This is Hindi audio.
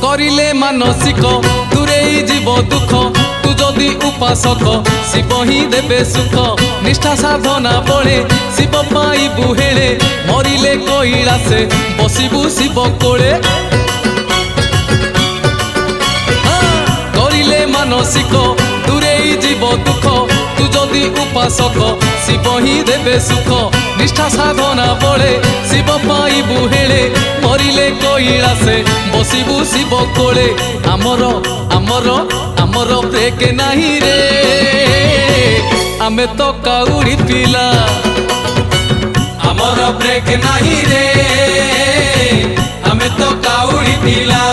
करिले मानसिक दूरेई जीव दुख तू जदि उपासक शिव ही देबे सुख निष्ठा साधना बळे शिव पाइबु हेळे मरिले कैलासे बसिबु शिव कोळे करिले मानसिक दूरेई जीव दुख तू जदि उपासक शिव ही देबे सुख निष्ठा साधना बळे शिव पाइबु हेळे मरिले कैलासे बसिबु शिव कोळे आमर आमर आमर ब्रेक नाही रे आमे तो काउड़ी पिला आमर ब्रेक नाही रे आमे तो काउड़ी पिला।